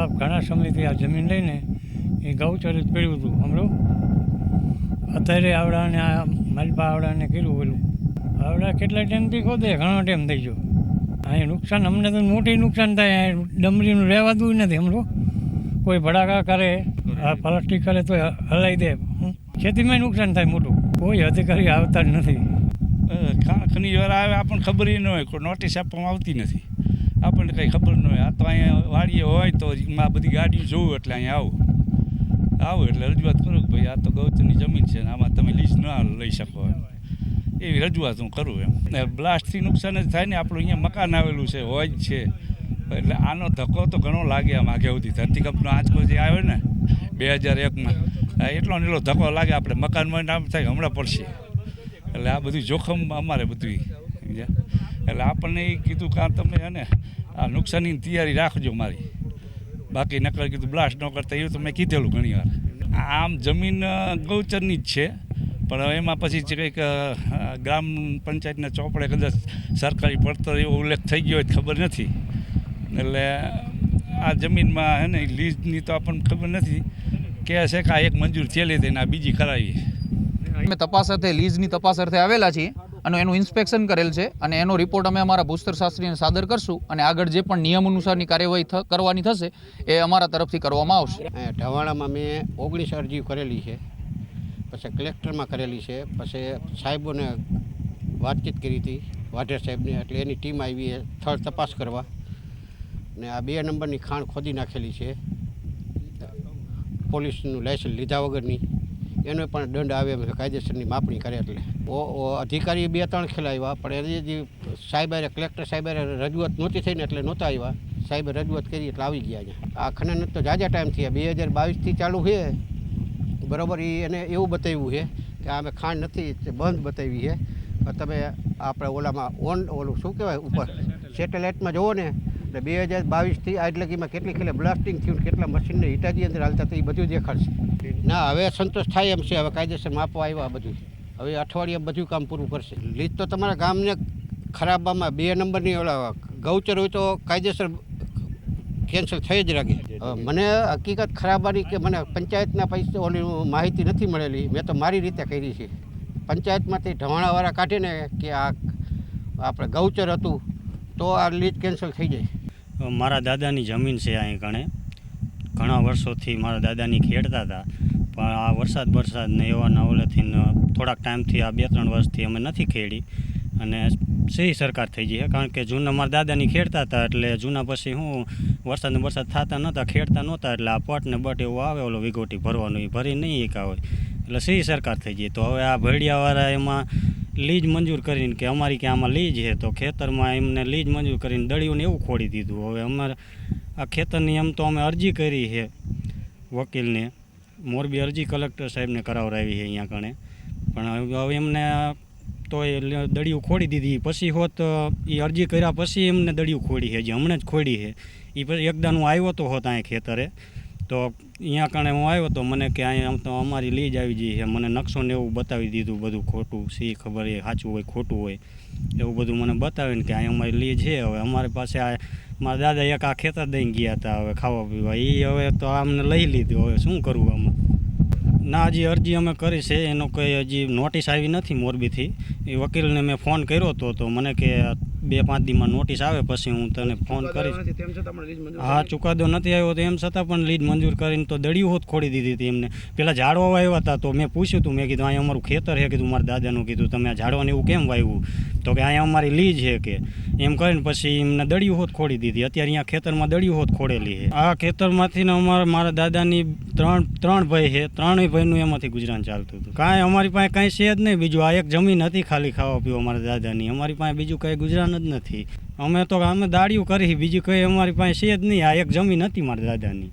આ ઘણા સમયથી આ જમીન લઈને એ ગૌચર જ પડ્યું હતું હમણાં. અત્યારે આવડાને આ માલપા આવડાને કર્યું પેલું આવડા કેટલા ટાઈમથી ખોદે, ઘણો ટાઈમ થઈ ગયો. અહીં નુકસાન અમને તો મોટી નુકસાન થાય. ડમરીનું રહેવાતું નથી હમણાં. કોઈ ભડાકા કરે, આ પ્લાસ્ટિક કરે તો હલાવી દે. ખેતીમાં નુકસાન થાય મોટું. કોઈ અધિકારી આવતા જ નથી. ખનીજવાળા આવે આપણને ખબર ન હોય, કોઈ નોટિસ આપવામાં આવતી નથી. આપણને કંઈ ખબર ન હોય. આ તો અહીંયા વાડીએ હોય તો આ બધી ગાડીઓ જોવું એટલે અહીંયા આવું એટલે રજૂઆત કરું કે ભાઈ આ તો ગૌચરની જમીન છે ને આમાં તમે લીઝ ના લઈ શકો એવી રજૂઆત હું કરું એમ. બ્લાસ્ટથી નુકસાન જ થાય ને. આપણું અહીંયા મકાન આવેલું છે, હોય જ છે, એટલે આનો ધક્કો તો ઘણો લાગે. આમ આગે સુધી ધરતીકંપનો આંચકો જે આવ્યો ને 2001માં, એટલો ને એટલો ધક્કો લાગે. આપણે મકાનમાં નામ થાય હમણાં પડશે. એટલે આ બધું જોખમ અમારે બધું. એટલે આપણને એ કીધું કે તમે છે ને આ નુકસાનની તૈયારી રાખજો મારી, બાકી નકર કીધું બ્લાસ્ટ ન કરતા. એવું તો મેં કીધેલું ઘણી વાર. આમ જમીન ગૌચરની જ છે, પણ એમાં પછી કંઈક ગ્રામ પંચાયતના ચોપડે કદાચ સરકારી પડતર એવો ઉલ્લેખ થઈ ગયો હોય ખબર નથી. એટલે આ જમીનમાં હે ને લીઝની તો આપણને ખબર નથી. કહે છે કે આ એક મંજૂર થયેલી હતી ને આ બીજી કરાવી. અમે તપાસ અર્થે લીઝની તપાસ અર્થે આવેલા છીએ અને એનું ઇન્સ્પેક્શન કરેલ છે અને એનો રિપોર્ટ અમે અમારા ભૂસ્તરશાસ્ત્રીને સાદર કરશું અને આગળ જે પણ નિયમ અનુસારની કાર્યવાહી કરવાની થશે એ અમારા તરફથી કરવામાં આવશે. ઢવાણામાં મેં 19 અરજી કરેલી છે, પછી કલેક્ટરમાં કરેલી છે, પછી સાહેબોને વાતચીત કરી હતી વાઢેર સાહેબને. એટલે એની ટીમ આવી સ્થળ તપાસ કરવા ને આ 2 નંબરની ખાણ ખોદી નાખેલી છે પોલીસનું લાયસન્સ લીધા વગરની. એનો પણ દંડ આવે એમ કાયદેસરની માપણી કરે. એટલે અધિકારી 2-3 ખેલા આવ્યા, પણ એ જે સાહેબ કલેક્ટર સાહેબ રજૂઆત નહોતી થઈ ને એટલે નહોતા આવ્યા. સાહેબે રજૂઆત કરી એટલે આવી ગયા અહીંયા. આ ખનન તો જાજા ટાઈમ થયા, 2022થી ચાલુ છે બરાબર. એને એવું બતાવ્યું છે કે અમે ખાંડ નથી બંધ બતાવી છે. તમે આપણે ઓલામાં ઓલું શું કહેવાય ઉપર સેટેલાઇટમાં જુઓ ને એટલે 2022થી આજ લગીમાં કેટલી બ્લાસ્ટિંગ થયું, કેટલા મશીનને હિટાજી અંદર હાલતા હતા એ બધું દેખાડશે. ના હવે સંતોષ થાય એમ છે. હવે કાયદેસર માપવા આવ્યા બધું. હવે અઠવાડિયા બધું કામ પૂરું કરશે. લીઝ તો તમારા ગામને ખરાબામાં 2 નંબરની ઓલા ગૌચર હોય તો કાયદેસર કેન્સલ થઈ જ રાખે. મને હકીકત ખરાબાની કે મને પંચાયતના પૈસા ઓલી માહિતી નથી મળેલી. મેં તો મારી રીતે કરી છે. પંચાયતમાંથી ઢવાણાવાળા કાઢીને કે આ આપણે ગૌચર હતું તો આ લીઝ કેન્સલ થઈ જાય. મારા દાદાની જમીન છે અહીં કણે. ઘણા વર્ષોથી મારા દાદાની ખેડતા હતા, પણ આ વરસાદને એવાના ઓલેથી થોડાક ટાઈમથી આ 2-3 વર્ષથી અમે નથી ખેડી અને સહી સરકાર થઈ ગઈ છે. કારણ કે જૂના મારા દાદાની ખેડતા હતા એટલે જૂના પછી હું વરસાદ થતા નહોતા, ખેડતા નહોતા, એટલે આ પટ ને બટ એવું આવે ઓલો વિગોટી ભરવાનું, એ ભરી નહીં એકા હોય એટલે સહી સરકાર થઈ ગઈ. તો હવે આ ભેડિયાવાળા એમાં લીજ મંજૂર કરીને કે અમારી કે આમાં લીજ છે તો ખેતરમાં એમને લીજ મંજૂર કરીને દળિયુંને એવું ખોડી દીધું. હવે અમારે આ ખેતરની એમ તો અમે અરજી કરી છે વકીલને, મોરબી અરજી કલેક્ટર સાહેબને કરાવરાવી છે અહીંયા કણે, પણ હવે એમને તો એ દળિયું ખોડી દીધી. પછી હોત એ અરજી કર્યા પછી એમને દળિયું ખોડી છે, જે હમણાં જ ખોડી છે. એ પછી એકદા હું આવ્યો તો હોત અહીંયા ખેતરે તો અહીંયા કણે હું આવ્યો તો મને કે અહીંયા તો અમારી લીજ આવી ગઈ છે. મને નકશો ને એવું બતાવી દીધું, બધું ખોટું સી ખબર એ સાચું હોય ખોટું હોય એવું બધું મને બતાવીને કે અહીંયા અમારી લીજ છે. હવે અમારી પાસે આ મારા દાદા એક આ ખેતર દઈને ગયા હતા હવે ખાવા પીવા, એ હવે તો અમને લઈ લીધું. હવે શું કરવું આમાં? ના, હજી અરજી અમે કરી છે, એનો કંઈ હજી નોટિસ આવી નથી મોરબીથી. એ વકીલને મેં ફોન કર્યો હતો તો મને કે 2-5 દીમાં નોટિસ આવે પછી હું તને ફોન કરીશ. હા, ચુકાદો નથી આવ્યો તો એમ છતાં પણ લીજ મંજૂર કરીને તો દળિયું હોત ખોડી દીધી હતી એમને. પહેલાં ઝાડવા વાવ્યા હતા તો મેં પૂછ્યું હતું, મેં કીધું અહીંયા અમારું ખેતર છે, કીધું મારા દાદાનું, કીધું તમે આ ઝાડવાને એવું કેમ વાવ્યું? તો કે અહીંયા અમારી લીજ છે કે એમ કરીને પછી એમને દળિયું હોત ખોડી દીધી. અત્યારે અહીંયા ખેતરમાં દળિયું હોત ખોડેલી છે. આ ખેતરમાંથી ને મારા દાદાની ત્રણ ભાઈ છે, 3 ભાઈનું એમાંથી ગુજરાન ચાલતું હતું. કાંઈ અમારી પાસે કાંઈ છે જ નહીં બીજું. આ એક જમીન હતી ખાલી ખાવા પીવા મારા દાદાની, અમારી પાસે બીજું કાંઈ ગુજરાન જ નથી. અમે દાડિયું કરી, બીજું કંઈ અમારી પાસે છે જ નહીં. આ એક જમીન હતી મારા દાદાની.